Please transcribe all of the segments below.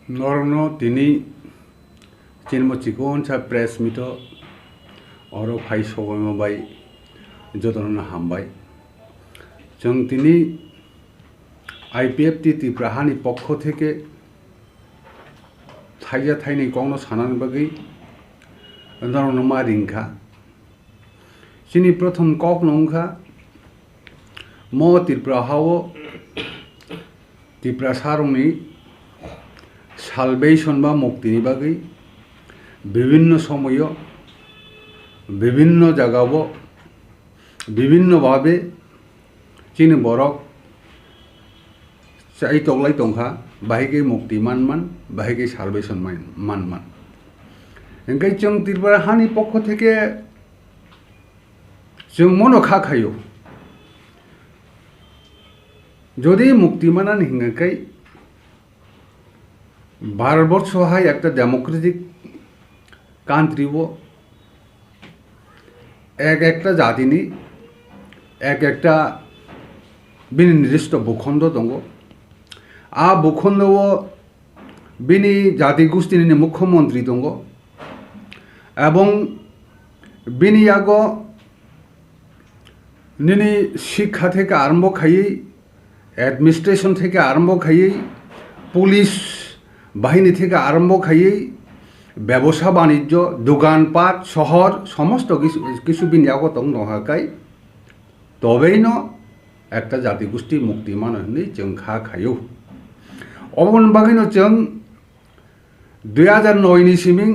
नरनो तिनी चिनमचिको उनसा प्रेस मिटो और फाइ सबाय जतन हामबाय जों तिनी आईपीएफटी तिप्राहानि पक्ष थेके थाइजा थाइनै कौनो सानान बागै नरनो मा रिंखा चिनी प्रथम कक नंखा म तिप्राहाओ तिप्रासारंनि सालवेशन बा मुक्तिनि बागै विभिन्न समय विभिन्न जगह विभिन्न भावे चिनी बरक चाइ तगलाई तंखा बाहिगे मुक्ति मानमान बाहिगे सालवेशन मानमान ओंखाय जों तिप्राहानि पक्ष थेके जों मनो खाखायो जदि मुक्ति मानान हिंगाखाय भारतवर्ष एक डेमोक्रेटिक कान्ट्री वो एक जातिनि एक बिनि निर्दिष्ट भूखंड दंग आ भूखंड बिनि जाति गोष्ठीनि मुख्यमंत्री दंग एवं बिनि आगो निनि शिक्षा थेके आरम्भ खायै एडमिनिस्ट्रेशन थेके आरम्भ खायै पुलिस बाहिनी थेके आरम्भ खायै व्यवसा बाणिज्य दोकानपाट शहर समस्त किछु बिनियागो दं नहाखाय तबेनो एक जाति गोष्ठी मुक्ति मान होननै जों खाखायो अबन बागैनो जों 2009 नि सिमिं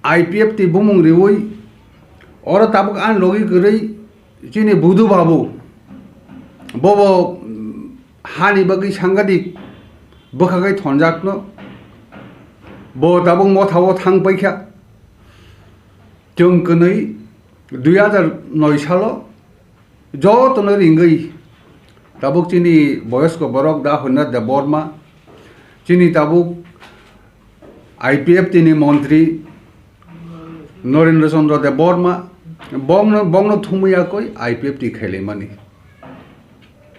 आईपीएफटी बुमुं रिवै और ताबुक आन लगी गरै चिनि बुदु बाबु बबो हानि बागै सांगादिक बखागै थनजाकनो बो दाबुं मथाव थांबायखा जों कनै 2009 साल जतनो रिंगै ताबुक चिनि बयस्क बरक दा होना दे बर्मा चिनि ताबुक आईपीएफटी नि मंत्री नरेंद्र चंद्र दे बर्मा बंगनो थुमैयाकै आईपीएफटी खेलेमानि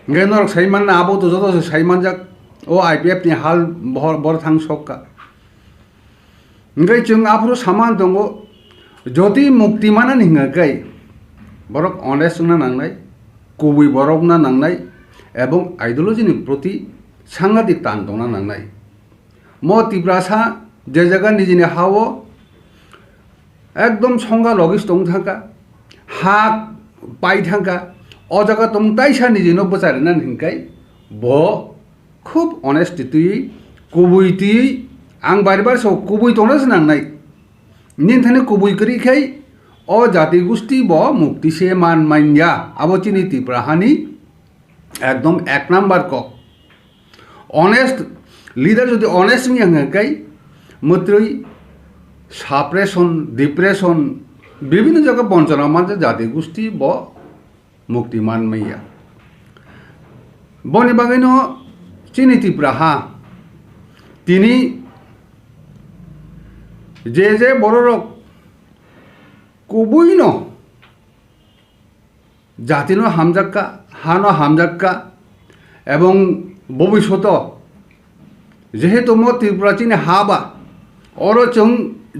गेनर साइमान आबो तो जतो साइमान जाक ओ आईपीएफ नि हाल बर थां सकका ओंखाय जों आफोरो सामान दंगो जदि मुक्ति मानान हिंगाखाय बरक अनेस्ट ना नांनाय कुबै बरक ना नांनाय एवं आइडियोलॉजी प्रति सांघातिक तान दंना नांनाय म तिप्रासा जे जगह निजिनि हावो एकदम संगा लगिस दं थाका हा पाइ थाका अ जगह दं ताइसा निजिनो बचारेना हिंगाखाय ब खूब अनेस्टिटी कुबैती आं बार बार सौ कुबै तोनस नांनाय निनथाने कुबै करिखाय अ जाति गोष्ठी ब मुक्ति से मान मान्या आबो चिनि तिप्राहानि एकदम एक नम्बर क अनेस्ट लीडर जदि अनेस्ट नि हंगाखाय मत्रई साप्रेशन डिप्रेशन विभिन्न जगह वंचना मान जाति गोष्ठी ब मुक्ति मान मैया बनि बागैनो चिनि तिप्राहा तिनी जे बररक कुबैनो जातिनो हामजाक्का हानो हामजाक्का एवं भविष्यत जेहेतु म त्रिपुरा चिनि हाबा और जों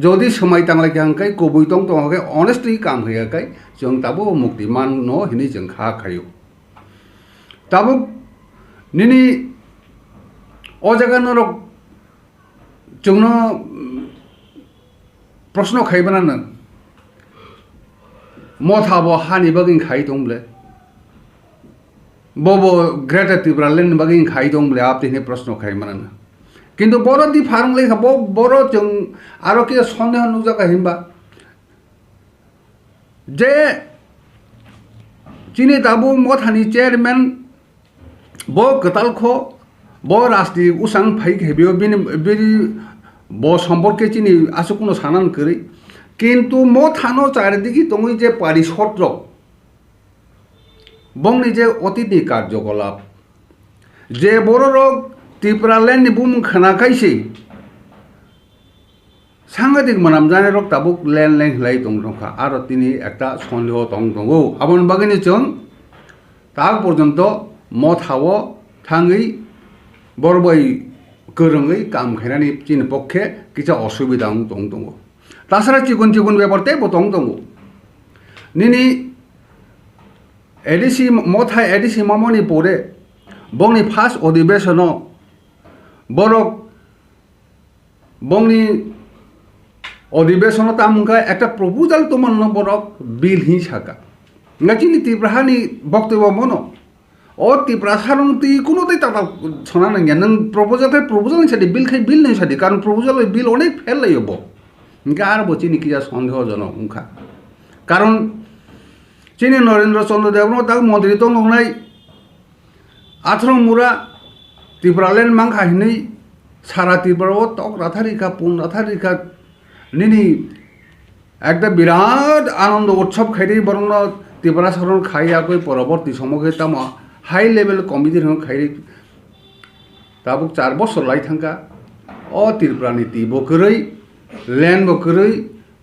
जदि समय तांलाय हांखाय कुबै दं तंगाखाय अनेस्टली काम होयाखाय जों ताबो मुक्ति मान न हिनि जों खाखायो ताबो निनि ओ जगह नरक जोंनो प्रश्न खाइबानानो मथाबो हानि बागै खाइ दंब्ले बबो ग्रेटर तिप्रालेण्ड बागै खाइ दंब्ले आपतिनि प्रश्न खाइबानानो किन्तु बर दि फारंलै खाबो बर जों आरो के सन्देह नुजाका हिमबा जे चिनि ताबु मथानि चेयरमैन ब गतालखो ब राजनीतिक उसां फाइक हेबियो बिनि ब सम्पर्के चिनि आसुकुनो सानान करै किन्तु म थानो चारिदिके तंगै जे पारिषद बंनि जे अतीतनि कार्यकलाप जे बररक तिप्रालेण्ड बुमुं खोनाखायसै सांघातिक मोनामजानाय रक ताबुक लेन लें हलाय दंखा आरो तिनि एकटा सन्देह दंगौ आबन बागैनो जों ता पर्यन्त म थावो थाङै बरबाय गोरोङै काम खायनानै चिनि पक्षे किसा असुबिदा दङ ताछाड़ा चिकुन चिकुन बेपारते बतंग दङ निनि एडिसि मथाय एडिसि मामनि परे बंनि फार्स्ट अधिवेशन बरक बंनि अधिवेशन तामका एक प्रपोजल तो मन बरक बिल ही साका ngaचिनि तिप्राहानि बक्तव्य मनो ओ तिप्रासारं ति कुनो तै ताता छना नंगे नों प्रपोजल सादि बिल खाय बिल नै सादि कारण प्रपोजल बिल अनेक फेल लयबो इंका आर बचिनि किजा सन्देहजनक उनखा कारण चिनि नरेंद्र चंद्र देवनो ता मन्त्रि तो नंनाय 18 मुरा तिप्रालेण्ड मांखा हिनै सारा तिप्राव तक राथारिका पुन राथारिका निनि একটা বিরাট আনন্দ উৎসব খাইরে বরং ত্রিপুরা সারণ খাইয়াকৈ পরবর্তী সময় তামা হাই লেভেল কমিটির খাইরে তাবুক 4 বছর লাই থাকা অ ত্রিপুরানি তি বকरै ল্যান্ড বকरै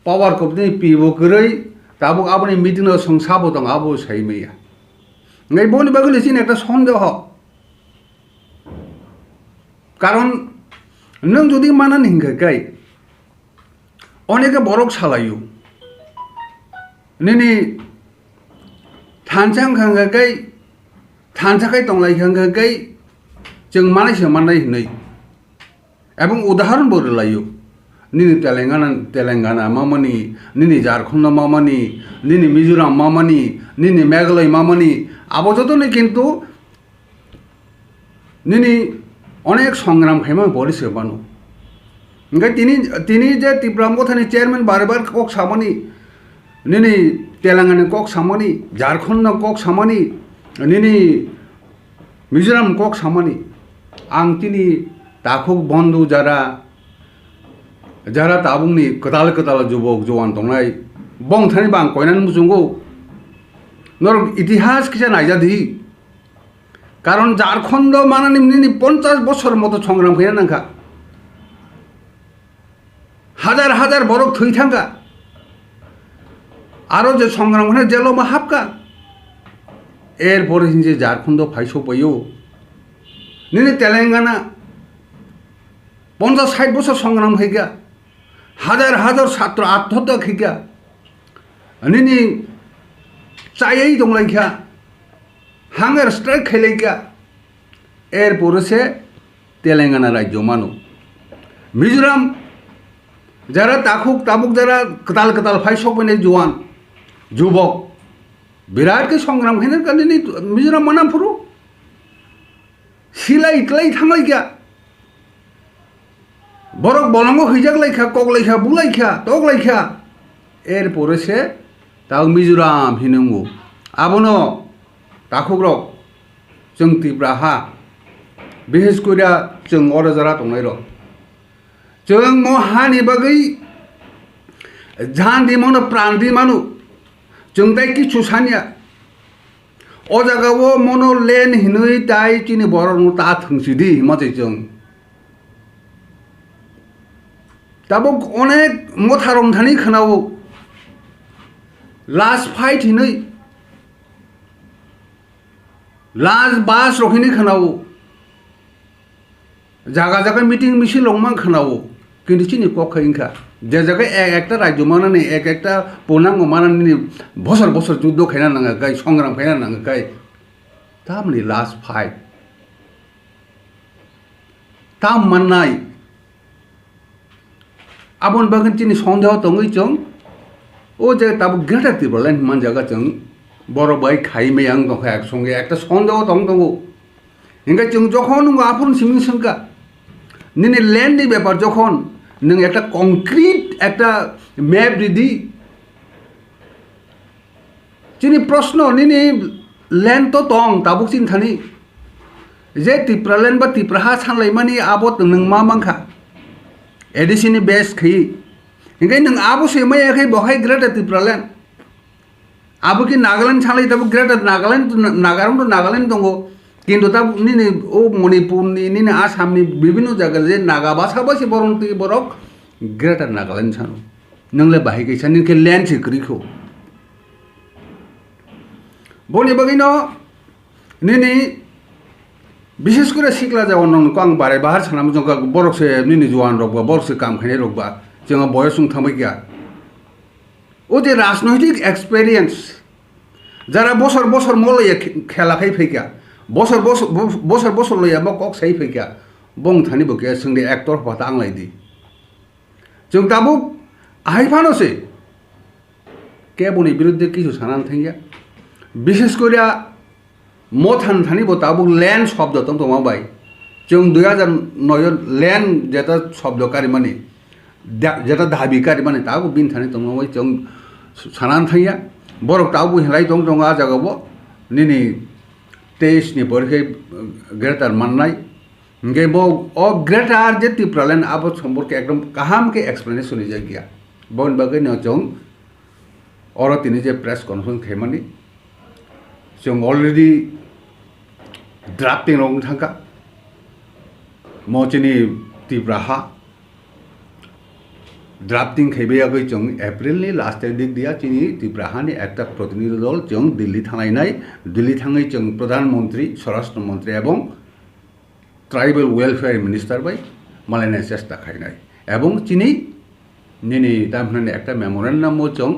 পাওয়ার কপনি পি বকरै তাবুক আপনি মিটিং সংসাব দং আবো সাইমেয়া নাই বনি বাগলে চিন একটা সন্দেহ কারণ নং যদি মানান হিংখাই अनेक बरक सालायो निनि थानसां खांगाकै थानसाकै तंलाय खांगाकै जों मानायसो मानाय हिनै एबं उदाहरण बोर लायो निनि तेलेंगाना मामानि निनि झारखंड मामानि निनि मिजोराम मामानि निनि मेघालय मामानि आबोजतने किन्तु निनि अनेक संग्राम खायमा बरिसो बानो তিনি যে ত্রিপুরা মথানি চেয়ারম্যান বারবার কক সামানি নিনি তেলেঙ্গানা কক সামানি ঝাড়খণ্ড কক সামানি নিনি মিজোরাম কক সামানি আং তিনি তাকুক বন্ধু যারা যারা তাবুংনি কতাল কতাল যুবক জওয়ান দंनाय बंथानि बां कयनान मुजुंगौ नर इतिहास किसा नायजादि कारण झारखण्ड मानानि निनि 50 বছর মতো সংগ্রাম খাইना नांखा হাজার হাজার বরক থই থাকা আরো যে সংগ্রাম হয় জেল হাবকা এরপরে যে ঝাড়খণ্ড ফাইসো পাইও নিনি তেলেঙ্গানা 50-60 বছর সংগ্রাম হইগা হাজার হাজার ছাত্র আত্মহত্যা হইগা নিনি চাইই দংলাইখা হাঙ্গার স্ট্রাইক খাইলাইগা এরপরে সে তেলেঙ্গানা রাজ্য মানো মিজোরাম যারা তাবুক যারা কতাল কতাল ফাইসপনে জওয়ান যুবক বিরাটকে সংগ্রাম খাইনার কারণে মিজোরাম মানামপুরু সিলাই ইতলাই থামাইকা বরক বলঙ্গ হইজাক লাইখা কক লাইখা বুলাইখা তক লাইখা এরপরে সে তাও মিজোরাম হিনঙ্গু আবনো তাকুক রক जों तिप्राहा বিশেষ কইরা जों अरजारा दंनाय रक जों महानि बागै झान दिमानो प्राण दिमानो जों ताई किछु सानिया ओ जागावो मनो लेन हिनै ताई चिनि बरनो ता थंसिदि मते जों दाबो अनेक मथारम थानि खोनावो लास्ट फाइट हिनै लास्ट बास रखिनि खोनावो जागा जागा मीटिंग मिছিল लंमान खोनावो কিন্তু চিনি কক্ষ ইনকা যে জায়গায় একটা রাজ্য মানানি একটা পূর্ণাঙ্গ মানানি বছর বছর যুদ্ধ খাইনা নাঙা গাই সংগ্রাম খাইনা নাঙা গাই তামনি লাস্ট ফাইট তাম মাননাই আবন বাগন চিনি সন্দেহ দङै जों ও যে তাবো গ্রেটার ত্রিপুরাল্যান্ড মান জায়গা जों বড় বাই খাইমে আং দङ একসঙ্গে একটা সন্দেহ দङ ইনকা जों যখন আপন সিমিং সংকা নিনি ল্যান্ডনি ব্যাপার যখন नों एक कंक्रीट एक मैप दिदी चिनी प्रश्न निनी लैंड तो दं ताबुक चिन थानी जे तिप्रालेण्ड बा तिप्राहा सानलायमानि आबो नों मा मांखा एडिसिनि बेस खै इंगाय नों आबो सेमायाखै बहाय ग्रेटर तिप्रालेण्ड आबो कि नागालैंड सानलाय ताबो ग्रेटर नागालैंड दङ কিন্তু তা নিনি ও মণিপুরনি নিনি আসামনি বিভিন্ন জায়গায় যে নাগা ভাষাভাষী বরন্তি বরক গ্রেটার নাগাল্যান্ড সানো नोंलाय बाहाय गैसा निनखे ल्यान्ड सिक्रिखौ बनि बागैनो निनि বিশেষ করে শিখলা যাওয়ার নঙ্গো आं बारे बाहार सानाम जोंगा बरकसे निनि जवान रकबा बरकसे काम खायनाय रकबा जोंहा बयस जों थांबाय गैया ও যে রাজনৈতিক এক্সপেরিয়েন্স যারা বছর বছর মলইয়া খেলাখাই ফেকা বছর বছর বছর বছর লইয়া বা কক সাই ফেকা বং থানি বকে जोंनि एक्टर हफाता आंलायदि जों दाबो आहायफानोसै केबनि बिरुद्धे किछु सानानै थांगिया বিশেষ করে মথান থানি বো দাবো ল্যান্ড শব্দ দं दंबाय जों 2009 ল্যান্ড যেটা শব্দকারী মানে যেটা দাবিকারী মানে দাবो बिन थानि दंबाय जों सानानै थांगिया बरक दाबो हेलाय दं आ जागाबो निनि 23 नि बरखे ग्रेटार माननाय इंगे बो ओ ग्रेटार जे टिप्रालेन्ड आबो सम्पर्के एकदम गाहाम के एक्सप्लेनेशन नि जायगिया बन बागै न जों और तिनि जे प्रेस कॉन्फ्रेंस खेमानि जों अलरेडी ड्राफ्टिंग रंग थांगा मचिनि तिप्राहा ड्राफ्टिंग खेबेयाखै जों एप्रिलनि लास्ट दिक दिया चिनि तिप्राहानि एकटा प्रतिनिधि दल जों दिल्ली थांनाय दिल्ली थाङै जों प्रधानमंत्री स्वराष्ट्र मंत्री एवं ट्राइबल वेलफेयर मिनिस्टार बाय मालायनाय चेष्टा खायनाय एवं चिनि निनि दामनानै एकटा मेमोरेन्डाम जों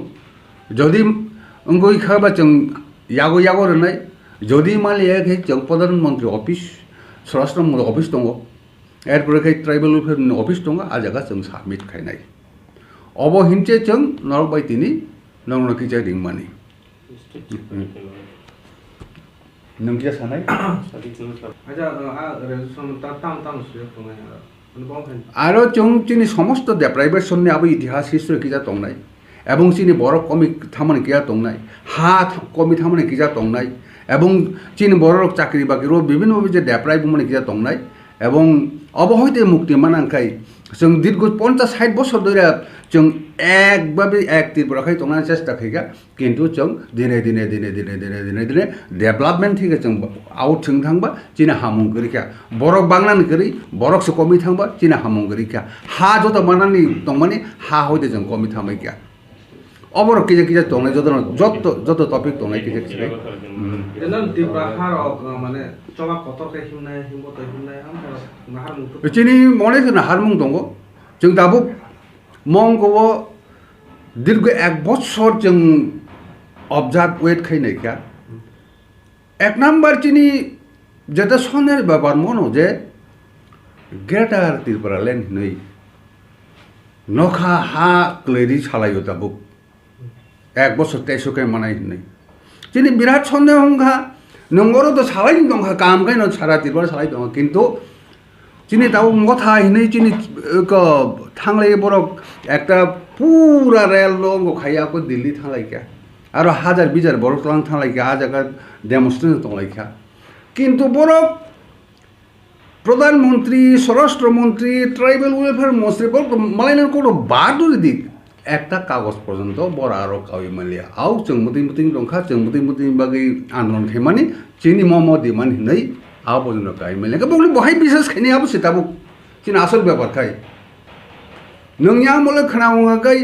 जदि अंगै खाबा जों यागो यागो रनाय जदि मालियाखै जों प्रधानमंत्री ऑफिस स्वराष्ट्र मंत्री ऑफिस दङ एरपरखै ट्राइबल वेलफेयर ऑफिस दङ आ जागा जों सबमिट खायनाय अब हिंचे जों नरक बाय तिनि नंगनो किजा दिंमानि नोंकिया सानाय आरो जों चिनि समस्त डेप्राइभेशननि आबो इतिहास हिस्ट्री किजा दंनाय एवं चिनि बर कमि थामनि किया दंनाय हा कमि थामनि किजा दंनाय एवं चिनि बर चाकरि बाकिरो विभिन्न जे डेप्राइभ मनि किजा दंनाय एवं अब हयते मुक्ति मानांखाय जों दीर्घ 50-60 बছর ধরে जों एकबाबे एक्टिव राखाय दंना चेष्टा खायगा किन्तु जों दिने दिने दिने दिने दिने दिने दिने डेभलपमेन्ट थिगे जों आउट थिं थांबा चिना हामुं गरिखा बरक बांनान गरि बरक से कमि थांबा चिना हामुं गरिखा हा जत मानानि दं माने हा होयते जों कमि थांबाय गया अबर किजा किजा दंनाय जत जत टपिक दंनाय किजा किजा देनान तिप्राहार माने चमा कतरखे हिमनाय हिमबत हिमनाय आम नाहारमुं चिनि मने नाहारमुं दङ जों दाबो मंगो दीर्घ 1 বছর जों ऑब्जर्व वेट खायनायखा एक नम्बर चिनि जेटा सनेर बाबार मनो जे ग्रेटार तिप्रालेन्ड नै नखा हा क्लेरि सालायो दाबो 1 বছর 23 के मानाय नै चिनि बिराट सन्देह हंगा नंगरो तो सालाय दंखा काम गाय न सारा तिरबार सालाय दं किन्तु चिनि दाउ मथा हिनै चिनि थांलाय बरक एकटा पूरा रेल लंगो खायाको दिल्ली थांलायका आरो हाजार बिजार बरक थांलायका आ जागा डेमोन्स्ट्रेशन दंलायका किन्तु बरक प्रधानमंत्री स्वराष्ट्र मंत्री ट्राइबल वेलफेयर मंत्री बरक मालायनार कोनो बादुरि दिक एकटा कागज पर्यन्त बरा आरो कावि मालिया आउ जों मुति मुति दंखा जों मुति मुति बागै आन्दोलन खायमानि चिनि मम दिमान हिनै आ बजन कावि मालिया बगले बहाय बिसेस खायनायाबो सिताबो चिनि आसल ब्यापार खाय नोंया मले खोनांगाय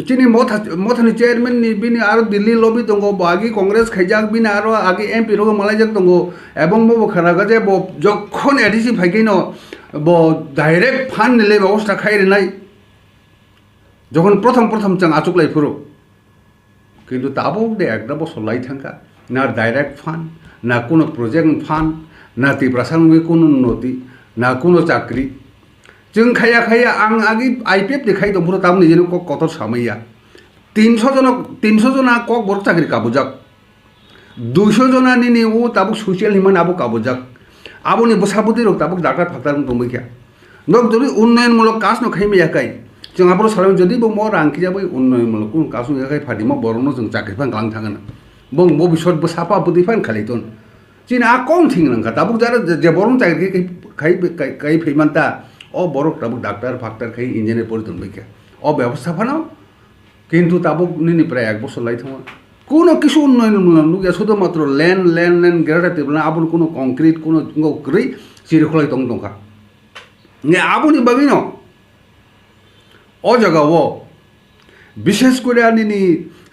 चिनि मथानि चेयरमैन नि बिनि आरो दिल्ली लबि दंगो बागि कांग्रेस खायजाक बिनि आरो आगि एमपि रग मालायजाक दंगो एवं बो खोनागा जे बो जखन एडिसि फायगैनो बो डाइरेक्ट फान्ड निले व्यवस्था खायरेनाय যখন প্রথম जों आचुकलाय फुरो किन्तु दाबो दे एकदा बसर लाई थांखा ना डाइरेक्ट फान्ड ना कोनो प्रोजेक्ट फान्ड ना तिप्रासांनि कोनो उन्नति ना कोनो चाकरि जों खाया खाया आं आगि आईपीएफ देखाय दं पुरो ताम निजेनो कतर सामैया 300 जना कक बर चाकरि काबुजाक 200 जना नि ओ ताबो सोशल हिमान आबो काबुजाक आबोनि बसाबुति रक ताबो डाक्टर फाक्टर दंबैखा नक जदि उन्नयनमूलक काज न खायमैयाखाय जों आबो सालाम जदि बो मर रांखिजाबै उन्नयनमूलक कोनो काज नयाखाय फादिमा बरनो जों चाकरि फान गालां थांगोन बं भबिष्यत बो साफा बुदि फान खालायतन चिन आ कम थिं नंखा ताबो जारा जे बरन चाकरि खाय फैमानता ओ बरक ताबो डाक्टर फाक्टर खाय इंजिनियर परि दोनबैखा ओ व्यवस्थापनाव किन्तु ताबो निनि प्राय 1 বছর লাই थाङो कोनो किछु उन्नयनमूलक नुया शुधुमात्र ল্যান্ড ग्रेटार तिप्रालेन्ड आबो कोनो कंक्रीट कोनो ग्रै सिरिखलाय दंखा ने आबोनि बागै न ओ जगाओ विशेष करे आनिनि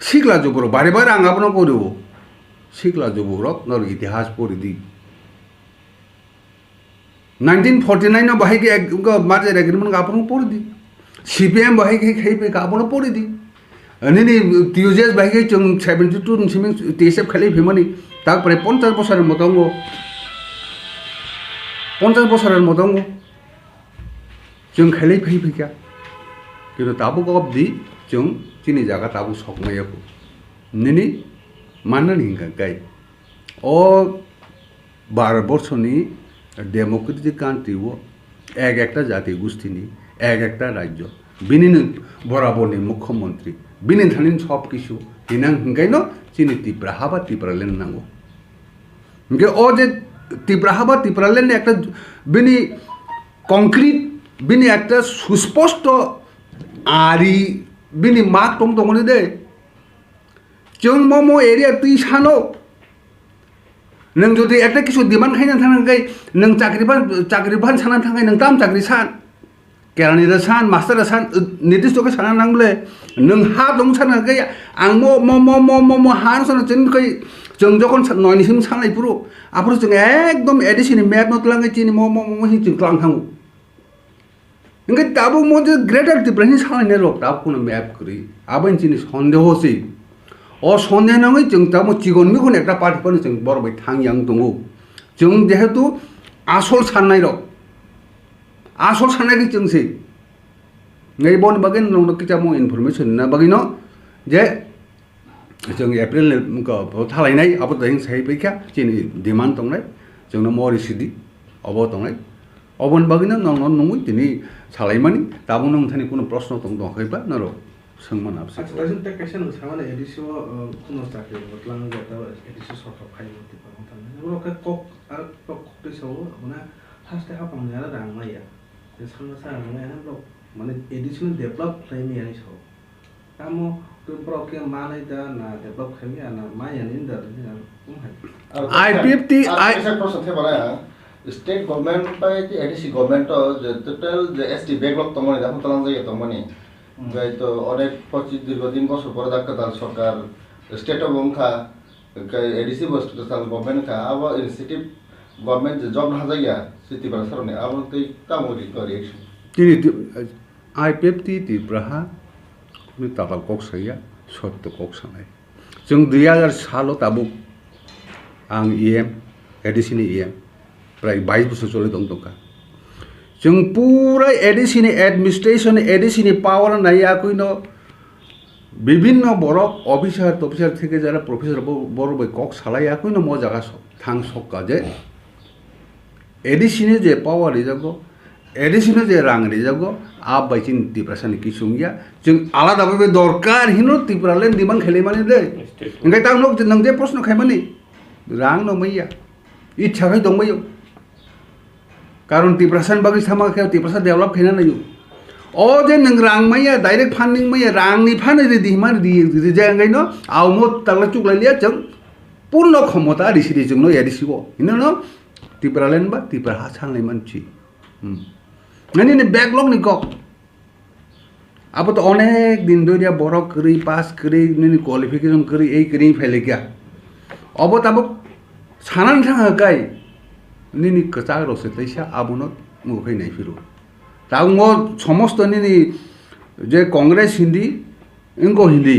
सिगला जुबर बारे बारे आं आपनो करिव सिगला जुबर नर इतिहास परि दि 1949 bahai ke margin agreement ka apun pori di CPM bahai ke khai pe ka apun pori di ni TUJS bahai ke chung 72 siming TSF khali phimani tak pare 50 bosorer motongo 50 bosorer motongo chung khali phai kya কিন্তু তাবো অবধি जों চিনি জায়গা তাবো সকমাইয়াবো নিনি মাননা হিংকা গাই ও 12 বছরনি Democratic কান্ট্রিও এক একটা জাতি গোষ্ঠীনি এক একটা রাজ্য বিনিন বরাবরনি মুখ্যমন্ত্রী বিনিন থানিন সব কিছু হিনাং হিংকাইনো চিনি ত্রিপুরা বা ত্রিপুরাল্যান্ড নাঙ্গো হিংকে ও যে ত্রিপুরা বা ত্রিপুরাল্যান্ড একটা বিনি কংক্রিট বিনি একটা সুস্পষ্ট आरी बिनि मार्क दंगनि दे जों ममो एरिया तुइ सानो नों जुदि एकटा किसु डिमान्ड खायना थांगाय नों चाकरि बान साना थांगाय नों ताम चाकरि सान केरानि दा सान मास्टर दा सान निर्दिष्ट के साना नांगले नों हा दं साना गय आं मो हा साना जोंखै जों जखन नयनिसिम सानाय पुरो आपुरो जों एकदम एडिसिनि मेप नतलाङै चिनि मो हि जों क्लां थांगो इंगे ताबो मोजे ग्रेटर टिप्रानि सालायनाय रक ताबो कोनो मैप करी आबन जिनि सन्देह होसै अ सन्देह नङै जों ताबो चिगननि कोन एकटा पार्टी पनि जों बरबाय थांयां दङो जों जेहेतु आसल साननाय रक आसल साननाय जों सै नै बन बागेन नंनो किता मो इनफरमेशन ना बागिनो जे जों एप्रिल को थालायनाय आबो दाइं साइ बैखा जिनि डिमान्ड दंनाय जोंनो मरिसिदि अबो दंनाय अबन बागिनो नंनो नङै दिनै सालायमानि दाबो नोंथांनि कोनो प्रश्न दंखायबा नरो सोंमोन आपसे अच्छा दाजों टे क्वेश्चन सामाने एडिसो कोनो चाकरि बतलां जाता एडिसो सर्ट अफ फाइल मते पाउन थाङो ओके कक आरो कक दैसो माने फार्स्ट हाफ आंनिया रांमाया जे सानना सा रांमाया ब्लक माने एडिसोन डेभलप खालामनाय सो तामो प्रोके मानै दा ना डेभलप खालामया ना मायानि दा IPFT प्रश्न थे बरा स्टेट गवर्नमेंट पाए कि एडिसी गवर्नमेंट जो टोटल जो एसटी बैकलॉग तमने दाखो तलां जाय तमने गाय तो अनेक 25 दीर्घदिन बছর পরে দাক্কাতাল সরকার স্টেট অফ ওমখা एडिसी बस्तु ताल गवर्नमेंट का अब इनिशिएटिव गवर्नमेंट जो जॉब ना जाया सिटी बार सरने अब तै तामोरि को रिएक्शन तिनि IPFT तिप्राहा नि ताका कक्साया सत्य कक्सानाय जों 2000 सालाव ताबो आं EM एडिसिनि EM प्राय 22 बोसोर चले दंका जों पूरा एडिसिनि एडमिनिस्ट्रेशन एडिसिनि पावर नायाखैनो विभिन्न बरक अफिसार থেকে যারা প্রফেসর বড় বই কক সালায়াকৈনো म জায়গা थां सकका जे एडिसिनि जे पावर रिजागो एडिसिनि जे रां रिजागो आप बाइचिन टिप्रासानि किसुंगिया जों आलादा भाबे दरकार हिनो टिप्रालेन दिमान खेलेमानि दे ओंखाय तां नों जे प्रश्न खायमानि रां नमैया इच्छा है दंबायो कारण टिप्रासान बागै सामाखै टिप्रासा डेभलप खायना नायो ओ जे नों रां मैया डाइरेक्ट फंडिंग मैया रांनि फान रेडि हिमान रि जांगायनो आवमो ताला चुकलायलिया जों पूर्ण क्षमता रिसिरि जोंनो एडिसिगो इनो टिप्रालेन बा टिप्राहा साननाय मानसि नानि बैकलॉग नि गक अब तो अनेक दिन दोरिया बरो करी पास करी नि क्वालिफिकेशन करी ए करी फैले क्या अब तब सानान थाङा गाय निनि कचा रसे तैसा आबुनो मुखै नाय फिरो ताउ म समस्त निनि जे कांग्रेस हिंदी इंगो हिंदी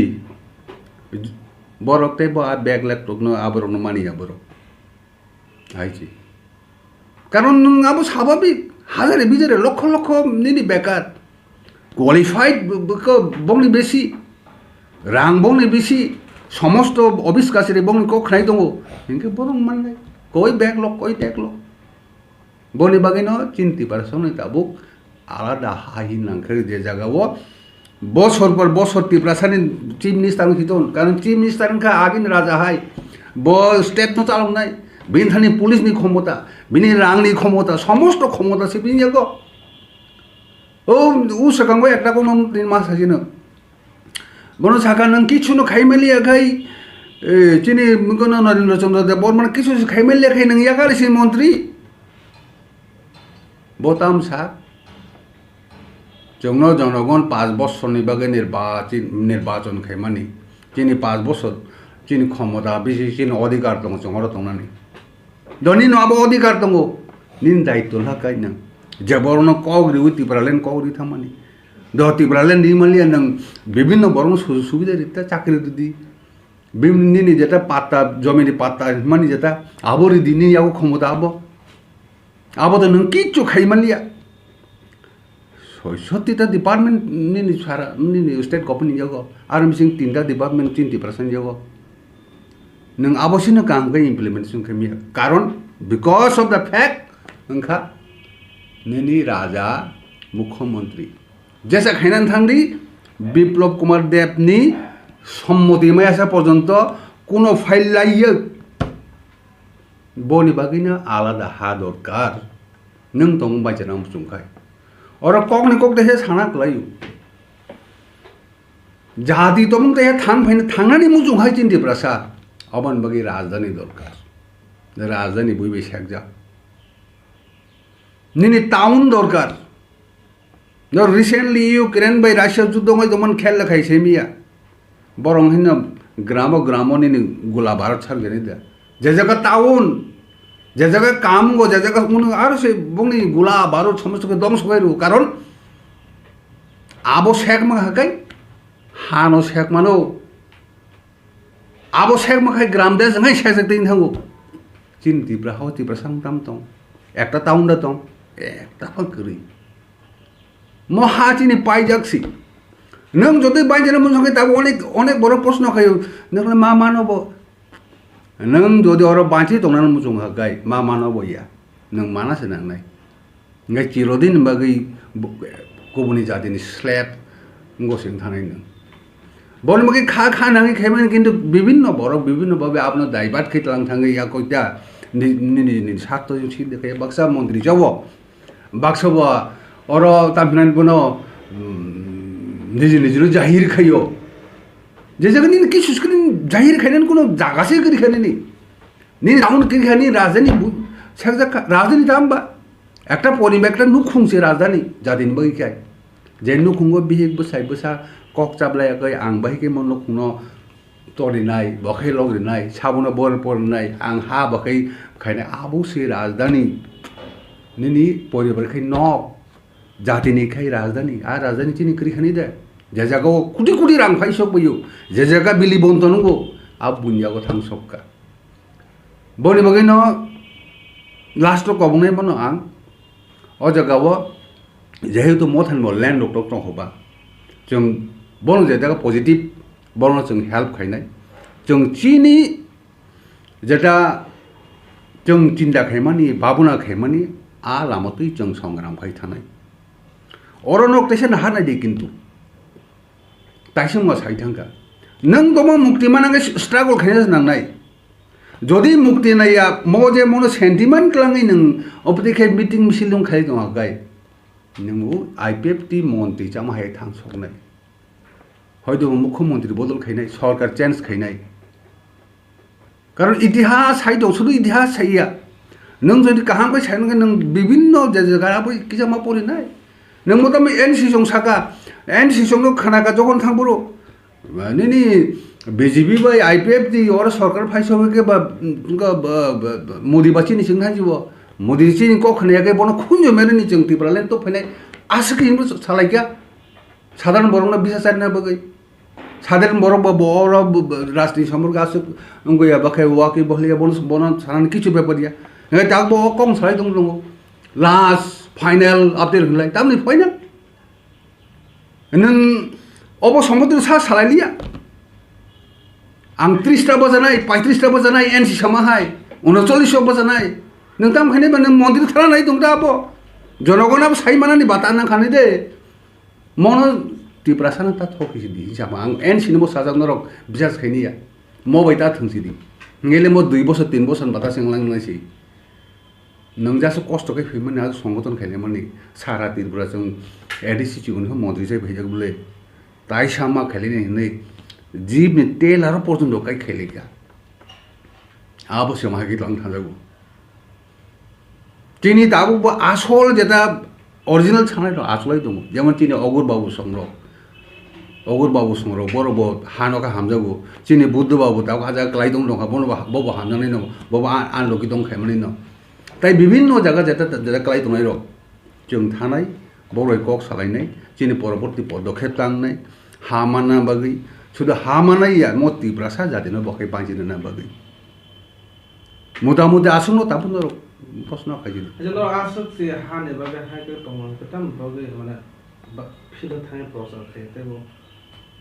बरक ते बा बैक लैपटॉप न आबरनो मानिया बरो आइछि कारण नों आबो स्वाभाविक हाजारे बिजारे लक्ष लक्ष निनि बेकार क्वालिफाइड को बंनि बेसी रां बंनि बेसी समस्त अफिस काछारि बंनि को खाय दङ इनके बरं माननाय कय बैकलॉग कय टेकलॉग बनि बागैनो चिन्ति पारसनै ताबुक आलादा हाहि नांखै जे जागाव बছর पर बছর टिप्रासानि चीफ मिनिस्टार हितन कारण चीफ मिनिस्टार का आगिन राजा हाय ब स्टेट न चालौनाय बिनथानि पुलिसनि क्षमता बिनि रांनि क्षमता समस्त क्षमता सिपिनियागो ओ उसाकांगो एकटा कोनो दिन मास हाजिनो बनो साका नों किछुनो खाइमेलिया खाइ चिनि गनो नरेंद्र चंद्र देव बर्मन किछु खाइमेलिया खाइ नों यागालिसि मन्त्री बोताम सा जोंनो जनगण 5 বছরनि बागै निर्वाचन खाइमानि चिनि 5 বছর चिनि क्षमता बेसि चिनि अधिकार दङ जोंहर दंनानि दनि नआबो अधिकार दङ nin daitol hakai nang jaborono kogri Tipraland kogri thamani do Tipraland ni malia nang bibhinno borono সুবিধা দিতে চাকরি দিদি বিভিন্ন যেটা পাতা জমির পাতা মানে যেটা আবরি দিনই যাবো ক্ষমতা আবো তো নং কিচ্ছু খাই মালিয়া সত্যিটা ডিপার্টমেন্ট নিনি সারা নিনি স্টেট গভর্নমেন্ট যাবো আর মিসিং 3টা ডিপার্টমেন্ট 3% যাবো नों आबसिनो कामखौ इमप्लिमेन्टेसन खालामिया कारण बिकज अफ द फैक्ट नोंखा नोंनि राजा मुख्यमंत्री जैसा खायनानै थांदि बिप्लब कुमार देबनि सम्मति मायासा पर्यन्त कोनो फाइल लायो बनि बागैनो आलादा हा दरकार नों दं बायजाना मुसुंखाय और ककनि कक देसे साना लायो जाति तो मुं देहे थांनानै मुसुंखाय चिन्तिफ्रासा अबन बगी राजधानी दरकार राजधानी बुझे सेकजा निनी टाउन दरकार रिसेंटली यूक्रेन बाय राशिया युद्ध में दमन खेल लखाई सेमिया बरं हिन ग्राम निनी गोला भारत सारगेनि दे जे जगह टाउन जे जगह काम गो जे जगह मुन आरो से बंगनि गोला भारत समस्त के ध्वंस गइरु कारण आबो सेक मा हाकाय हानो सेक मानो आबो सेक माखाय ग्राम दे जंगाय सेक दिन थांगो चिन तिप्राहाव तिप्रासां दाम दं एकटा टाउन दा दं एकटा फकरि महाचिनि पाइजाक्सि नों जदि बायजानो मोनसंगे दाबो अनेक बड़ प्रश्न खायो नों मा मानब नों जदि अर बांचि दंनानै मोजों हागाय मा मानब या नों मानासो नांनाय नों चिरदिन बागै गुबुननि जातिनि स्लेब गसिं थानाय नों बनमगे खा नांगै खायमान किन्तु विभिन्न बरक विभिन्न भावे आपनो दायबाद खैतलां थांगै या कइता नि सात जों सिन देखाय बाक्सा मन्त्रि जावो बाक्साबो अर तामनान बनो निजि जाहिर खायो जे जगह नि कि सुस्किन जाहिर खायनान कोनो जागासे करि खायनि नि टाउन करि खायनि राजधानी सेकजा राजधानी दामबा एकटा परिबेक एकटा नुखुंसे राजधानी जादिन बगैखाय जे नुखुंगो बिहेक बसाय बसा कक चाबलायाखै आं बाहिके मन खुनो तरिनाय बखै लग्रिनाय साबुना बर परनाय आं हा बखै खायना आबौसे राजधानी निनि परिबारखै नक जातिनि खाय राजधानी आ राजधानी चिनि करिखानि दे जे जागाव कुटी रां फाइसक बयो जे जागा बिलि बन्तनगो आ बुन्यागो थां सबका बनि बगैनो लास्ट कबुंनाय बनो आं अ जागाव जेहेतु मथान मो लैंड डक्टर दं होबा जों बन जेटा पजिटिव बन जों हेल्प खायनाय जों चिनि जेटा जों चिन्ता खायमानि बाबुना खायमानि आ लामातै जों संग्राम खाय थानाय अरनक तेसे हानाय दे किन्तु ताइसं मा साइथांगा नों दम मुक्ति मानांगे स्ट्रागल खायना नांनाय जदि मुक्ति नाया मजे मनो सेंटिमेंट लाङै नों अपदेखे मीटिंग मिसिल दं खाय दं गाय नोंगो Ipft मन्त्रि जामाहाय थांसकनाय हयतो मुख्यमंत्री बदल खायनाय सरकार चेंज खायनाय कारण इतिहास हाय दं सुदु इतिहास साइया नों जदि काहां बै साइनगे नों विभिन्न जगाराबो किजामा परिनाय नों मता एनसी सं साका एनसी सं खानाका जगन थांबरो निनि बीजेपी बाय Ipft और सरकार फाइसबके बा मोदी बाचिनि सिं थांजिबो मोदी चिनि को खनायाके बन खुंजो मेरनि जों Tipraland तो फैनाय आसकिंबो सालायका साधारण बरंना बिसासारना बगै साधारण बरं बर राजनीति सम्पर्क आसु गया बाखै वाकि बहलिया बन सानान किछु बेपारिया हे ताकबो कम सालाय दं लास्ट फाइनल अपडेट होलाय तामनि फाइनल नों अब सम्पति सा सालायलिया आं 30 टा बजानाय 35 टा बजानाय एनसी समाहाय 39 टा बजानाय नों ताम खायनाय बा नों मन्दिर थानाय दं दाबो जनगणना साइमानानि बाताना खानि दे मन Tiprasaना ता थकिसि दि जामा आं एनसी नो साजाब नरक बिजास खायनिया मबाइता थंसि दि ngeले म 2 बছर 3 बছर बाता सेंलांनायसि नों जासो कष्ट कै फैमोन आ संगठन खायनाय माने सारा तिरपुरा जों एडिसि चिगुन मन्त्रि जाय भैजाग बुले ताइ सामा खायलिने नै जीव ने तेल आरो पर्यन्त कै खायलिका आबो समागि लां थाजागो तिनी दाबो आसल जेटा ओरिजिनल छानाय दं आसलाय दं जेमन तिनी अगुर बाबु संग्र बरबो हानका हामजागो तिनी बुद्ध बाबु दाव हाजा क्लाय दं बनो बबो हामनानै न बबो आन लकि दं खायमानै न তাই বিভিন্ন জায়গা যেটা যেটা ক্লাই দंनाय रok जों थानाय बर'य कक सालायनाय जोंनि परबर्ती पदक्षेप लांनाय हा माना बागै शुद्ध हा मानाया म तिप्रासा जादिनो बखाय बांजिनो ना बागै मोटामुटी आसुनो तापुनो प्रश्न खायजिनो যেন আসুক যে হানে বাবে হাইকে তমন কেতাম বগে মানে ফিল থাই প্রসেস খেতে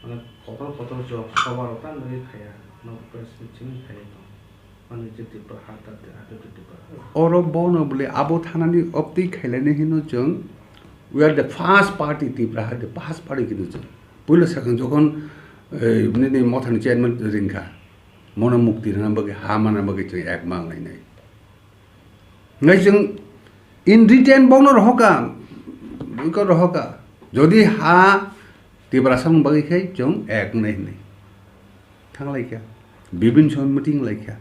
মানে কত জব সবার ওটা নই খায়া ন প্রেস মিটিং খায় মানে যে ত্রিপুরা হাতাতে হাতে ত্রিপুরা अरो बनो बोले आबो थानानि अपति खायलायनो हिनो जों we are the first party Tiprahaa the first party किनु जों पहिलो साखन जखन नि मथानि चेयरमैन रिंखा मन मुक्ति ना बगे हा माना बगे जों एक मांगनाय नै जों इन रिटेन बनो रहका बिको रहका जदि हा तिप्रासा बगे खाय जों एक नै नै थांलायखा बिबिन सम मिटिं लायखा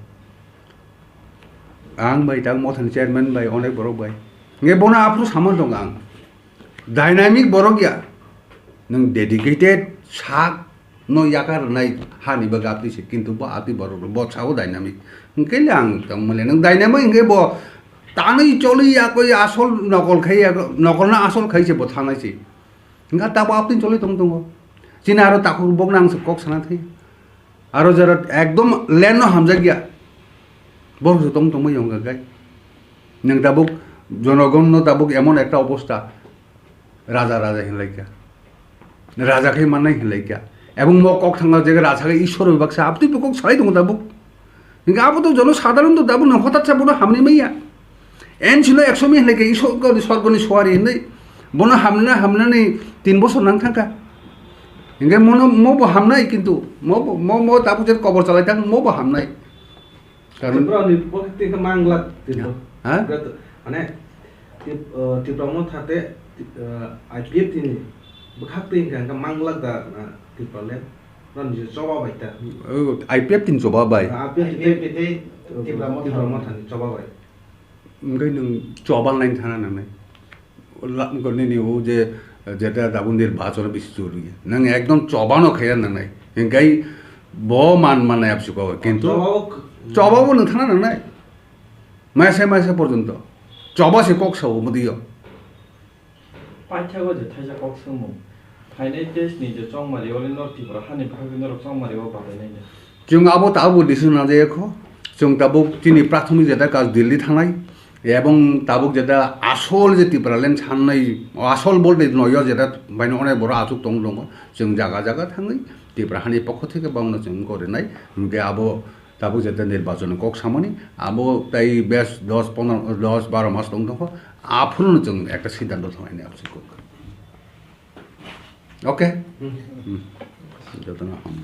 आं बाय तां मथानि चेयरमैन बाय अनेक बरक bye nge bona apru saman dong ang dynamic borok ya nang dedicated sak no yakar nai hani baga apri se kintu bo api borok bo sao dynamic nge lang tong male nang dynamic nge bo tanai choli ya koi asol nokol khai ya nokol na asol khai se bo thanai se nga ta bo apni choli tong tong china aro takur bok nang se kok sana thai aro jara ekdom len no hamja gya বড় তং তং মই অঙ্গা গাই নং দাবুক জনগণ দাবুক এমন একটা অবস্থা রাজা রাজা হিলাইকা রাজাকে মানাই হিলাইকা এবং ম কক থাঙ্গা জায়গা রাজাকে ঈশ্বর বিভাগসা আপনি কক ছড়াই দং দাবুক কিন্তু আবো তো জনসাধারণ তো দাবু না হঠাৎ বড় হামনি মাইয়া এন ছিল 100 মি হিলাইকা ঈশ্বর সর্বনি সোয়ারি নাই বনো হামনানি 3 বছর নাং থাকা ইংগে মনো মবো হামনাই কিন্তু মো দাবু যে কবর চালাই থাক মবো হামনাই Tiprahaa ni bukti ke manglat gitu. Ane Tiprahaa thate Ipft ini Ipft kan ke manglat da Tipraland ran je coba bai ta. Ipft tin coba bai. Ipft Tiprahaa thani coba bai. Ngai nang coba lain thana nang. Goni ni o je যেটা দাবুন নির্বাচন বেশি জরুরি নং একদম চবানো খাইয়া নাই নgai ব মান মানে আপসু কও কিন্তু চবাবো নথানা নাই মাসে পর্যন্ত চবাসে কক সাও মদিও পাইথাগো যে থাইজা কক সমু Phainai test ni je chongmari ole nor Tiprahaa hani bhagwi nor chongmari o bahainai ne जों आबो ताबो दिसु ना जायखो जों ताबो तिनि प्राथमिक जेटा काज दिल्ली थानाय এবং তাবুক যেটা আসল যে টিপ্রালেন্ড সাননাই আসল বলতে নয় যেটা বাইনে অনেক বড় আচুক দং দङ जों জায়গা জায়গা থাङै টিপ্রাহানি পক্ষ থেকে বাংলা जों করে নাই গে আবো তাবুক যেটা নির্বাচন কক সামনি আবো তাই বেশ 10-12 মাস দং দङ আফুন जों একটা সিদ্ধান্ত থামাইনি আপসি কক ওকে যতনা হাম